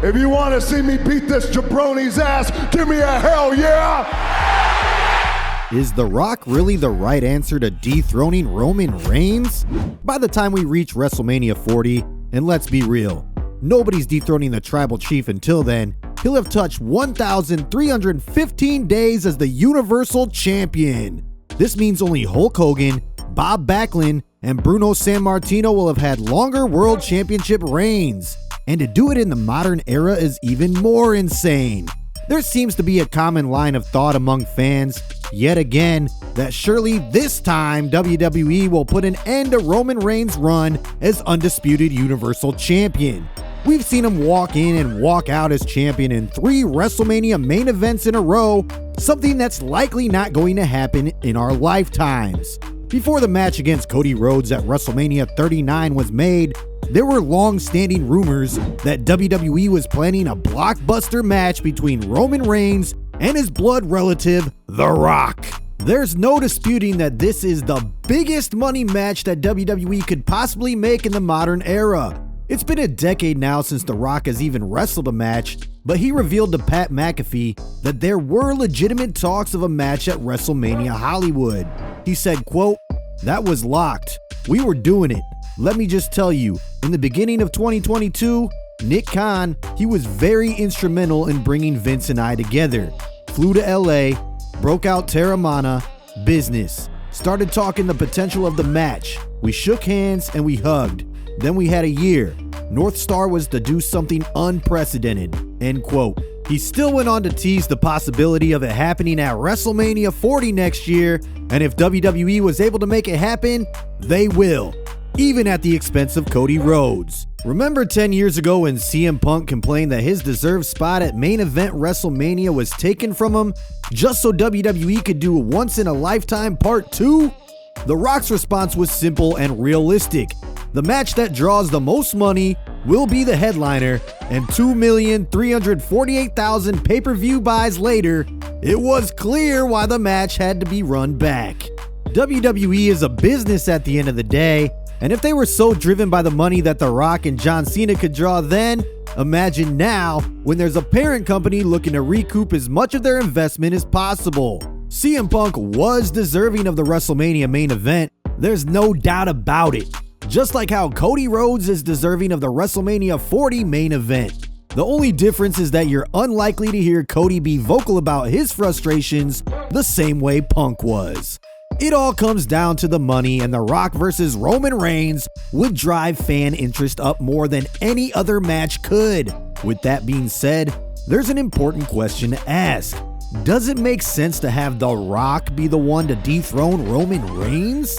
If you want to see me beat this jabroni's ass, give me a hell yeah! Is The Rock really the right answer to dethroning Roman Reigns? By the time we reach WrestleMania 40, and let's be real, nobody's dethroning the tribal chief until then, he'll have touched 1,315 days as the Universal Champion. This means only Hulk Hogan, Bob Backlund, and Bruno Sammartino will have had longer World Championship reigns. And to do it in the modern era is even more insane. There seems to be a common line of thought among fans, yet again, that surely this time WWE will put an end to Roman Reigns' run as undisputed Universal Champion. We've seen him walk in and walk out as champion in 3 WrestleMania main events in a row, something that's likely not going to happen in our lifetimes. Before the match against Cody Rhodes at WrestleMania 39 was made, there were long-standing rumors that WWE was planning a blockbuster match between Roman Reigns and his blood relative, The Rock. There's no disputing that this is the biggest money match that WWE could possibly make in the modern era. It's been a decade now since The Rock has even wrestled a match, but he revealed to Pat McAfee that there were legitimate talks of a match at WrestleMania Hollywood. He said, quote, "That was locked. We were doing it. Let me just tell you, in the beginning of 2022, Nick Khan, he was very instrumental in bringing Vince and I together. Flew to LA, broke out Terramana, business. Started talking the potential of the match. We shook hands and we hugged. Then we had a year. North Star was to do something unprecedented." End quote. He still went on to tease the possibility of it happening at WrestleMania 40 next year, and if WWE was able to make it happen, they will, even at the expense of Cody Rhodes. Remember 10 years ago when CM Punk complained that his deserved spot at main event WrestleMania was taken from him just so WWE could do a once-in-a-lifetime part 2? The Rock's response was simple and realistic. The match that draws the most money will be the headliner, and 2,348,000 pay-per-view buys later, it was clear why the match had to be run back. WWE is a business at the end of the day, and if they were so driven by the money that The Rock and John Cena could draw then, imagine now when there's a parent company looking to recoup as much of their investment as possible. CM Punk was deserving of the WrestleMania main event, there's no doubt about it. Just like how Cody Rhodes is deserving of the WrestleMania 40 main event. The only difference is that you're unlikely to hear Cody be vocal about his frustrations the same way Punk was. It all comes down to the money, and The Rock versus Roman Reigns would drive fan interest up more than any other match could. With that being said, there's an important question to ask. Does it make sense to have The Rock be the one to dethrone Roman Reigns?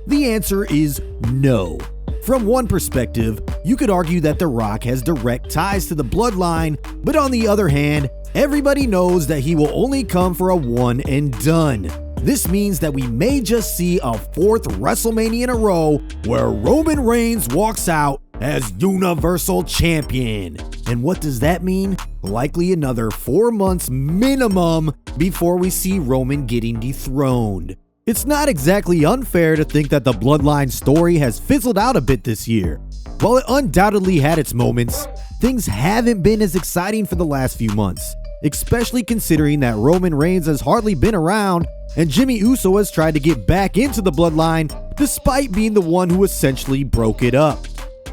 The answer is no. From one perspective, you could argue that The Rock has direct ties to the bloodline, but on the other hand, everybody knows that he will only come for a one and done. This means that we may just see a 4th WrestleMania in a row where Roman Reigns walks out as Universal Champion. And what does that mean? Likely another 4 months minimum before we see Roman getting dethroned. It's not exactly unfair to think that the Bloodline story has fizzled out a bit this year. While it undoubtedly had its moments, things haven't been as exciting for the last few months, especially considering that Roman Reigns has hardly been around and Jimmy Uso has tried to get back into the Bloodline despite being the one who essentially broke it up.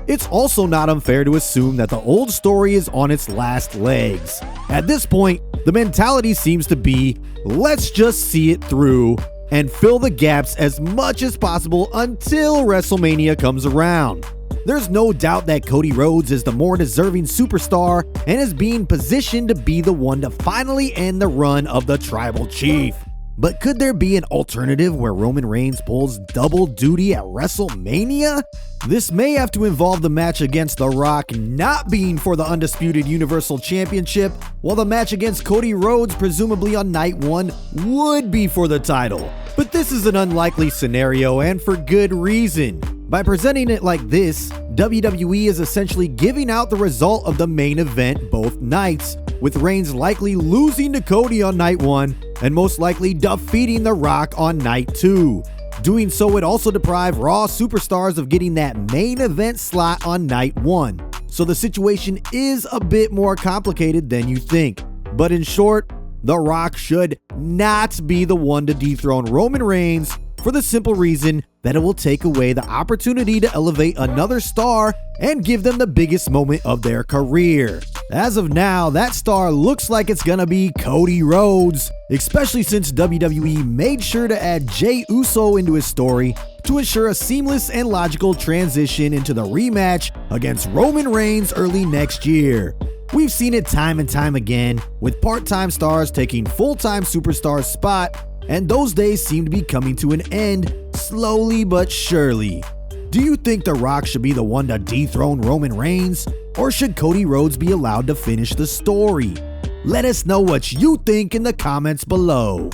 It's also not unfair to assume that the old story is on its last legs. At this point, the mentality seems to be, let's just see it through and fill the gaps as much as possible until WrestleMania comes around. There's no doubt that Cody Rhodes is the more deserving superstar and is being positioned to be the one to finally end the run of the Tribal Chief. But could there be an alternative where Roman Reigns pulls double duty at WrestleMania? This may have to involve the match against The Rock not being for the undisputed Universal Championship, while the match against Cody Rhodes, presumably on night 1, would be for the title. But this is an unlikely scenario, and for good reason. By presenting it like this, WWE is essentially giving out the result of the main event both nights, with Reigns likely losing to Cody on night 1 and most likely defeating The Rock on night 2. Doing so would also deprive Raw superstars of getting that main event slot on night 1. so the situation is a bit more complicated than you think. But in short, The Rock should not be the one to dethrone Roman Reigns for the simple reason that it will take away the opportunity to elevate another star and give them the biggest moment of their career. As of now, that star looks like it's gonna be Cody Rhodes, especially since WWE made sure to add Jey Uso into his story to ensure a seamless and logical transition into the rematch against Roman Reigns early next year. We've seen it time and time again, with part-time stars taking full-time superstars' spot, and those days seem to be coming to an end, slowly but surely. Do you think The Rock should be the one to dethrone Roman Reigns, or should Cody Rhodes be allowed to finish the story? Let us know what you think in the comments below.